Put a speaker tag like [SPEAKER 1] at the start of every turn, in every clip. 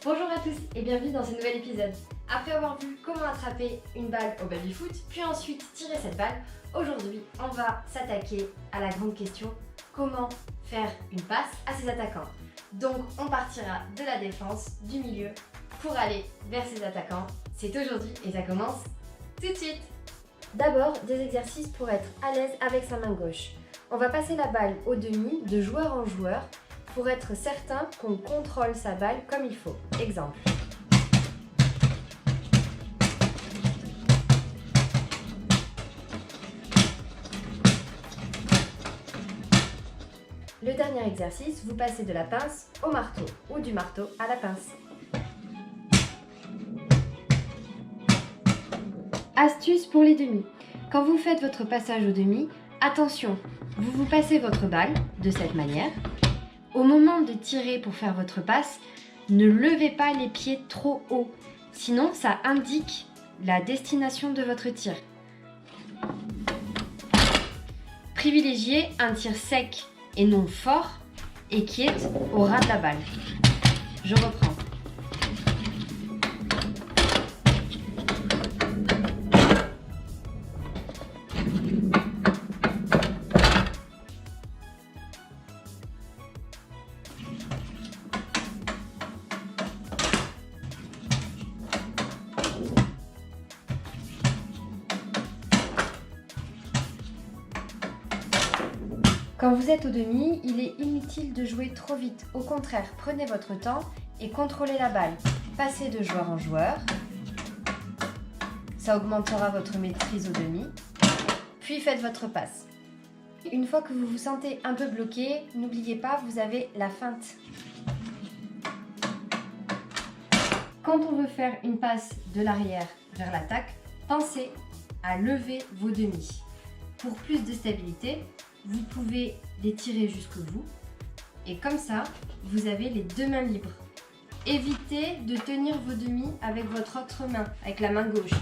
[SPEAKER 1] Bonjour à tous et bienvenue dans ce nouvel épisode. Après avoir vu comment attraper une balle au baby-foot, puis ensuite tirer cette balle, aujourd'hui on va s'attaquer à la grande question, comment faire une passe à ses attaquants. Donc on partira de la défense, du milieu, pour aller vers ses attaquants. C'est aujourd'hui et ça commence tout de suite. D'abord, des exercices pour être à l'aise avec sa main gauche. On va passer la balle au demi de joueur en joueur pour être certain qu'on contrôle sa balle comme il faut. Exemple. Le dernier exercice, vous passez de la pince au marteau ou du marteau à la pince. Astuce pour les demi. Quand vous faites votre passage au demi, attention, vous passez votre balle de cette manière. Au moment de tirer pour faire votre passe, ne levez pas les pieds trop haut, sinon ça indique la destination de votre tir. Privilégiez un tir sec et non fort et qui est au ras de la balle. Je reprends. Quand vous êtes au demi, il est inutile de jouer trop vite. Au contraire, prenez votre temps et contrôlez la balle. Passez de joueur en joueur. Ça augmentera votre maîtrise au demi. Puis faites votre passe. Une fois que vous vous sentez un peu bloqué, n'oubliez pas, vous avez la feinte. Quand on veut faire une passe de l'arrière vers l'attaque, pensez à lever vos demi. Pour plus de stabilité, vous pouvez les tirer jusqu'au bout et comme ça, vous avez les deux mains libres. Évitez de tenir vos demi avec votre autre main, avec la main gauche.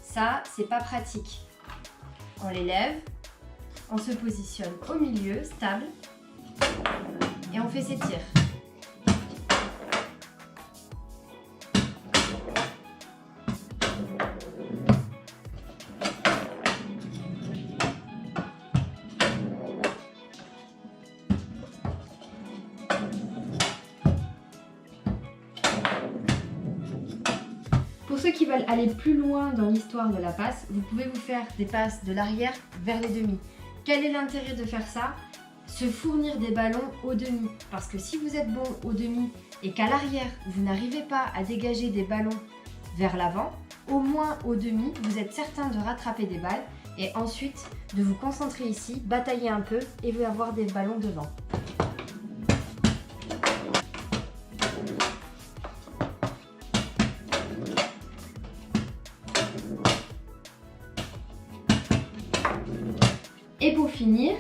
[SPEAKER 1] Ça, c'est pas pratique. On les lève, on se positionne au milieu, stable, et on fait ses tirs. Pour ceux qui veulent aller plus loin dans l'histoire de la passe, vous pouvez vous faire des passes de l'arrière vers les demi. Quel est l'intérêt de faire ça? Se fournir des ballons au demi. Parce que si vous êtes bon au demi et qu'à l'arrière, vous n'arrivez pas à dégager des ballons vers l'avant, au moins au demi, vous êtes certain de rattraper des balles et ensuite de vous concentrer ici, batailler un peu et vous avoir des ballons devant. Et pour finir,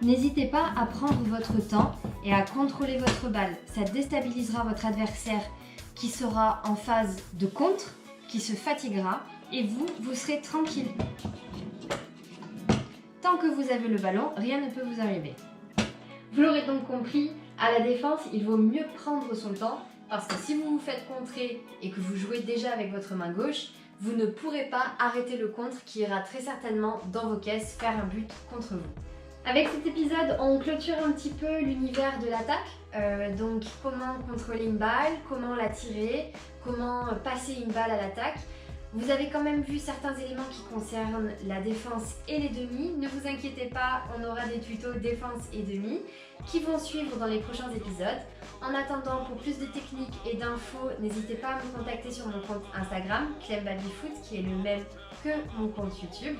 [SPEAKER 1] n'hésitez pas à prendre votre temps et à contrôler votre balle. Ça déstabilisera votre adversaire qui sera en phase de contre, qui se fatiguera et vous serez tranquille. Tant que vous avez le ballon, rien ne peut vous arriver. Vous l'aurez donc compris, à la défense, il vaut mieux prendre son temps parce que si vous vous faites contrer et que vous jouez déjà avec votre main gauche, vous ne pourrez pas arrêter le contre qui ira très certainement dans vos caisses faire un but contre vous. Avec cet épisode, on clôture un petit peu l'univers de l'attaque. Donc comment contrôler une balle, comment la tirer, comment passer une balle à l'attaque. Vous avez quand même vu certains éléments qui concernent la défense et les demi. Ne vous inquiétez pas, on aura des tutos défense et demi qui vont suivre dans les prochains épisodes. En attendant, pour plus de techniques et d'infos, n'hésitez pas à me contacter sur mon compte Instagram, Clem Babyfoot, qui est le même que mon compte YouTube.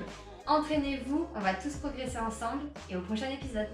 [SPEAKER 1] Entraînez-vous, on va tous progresser ensemble et au prochain épisode.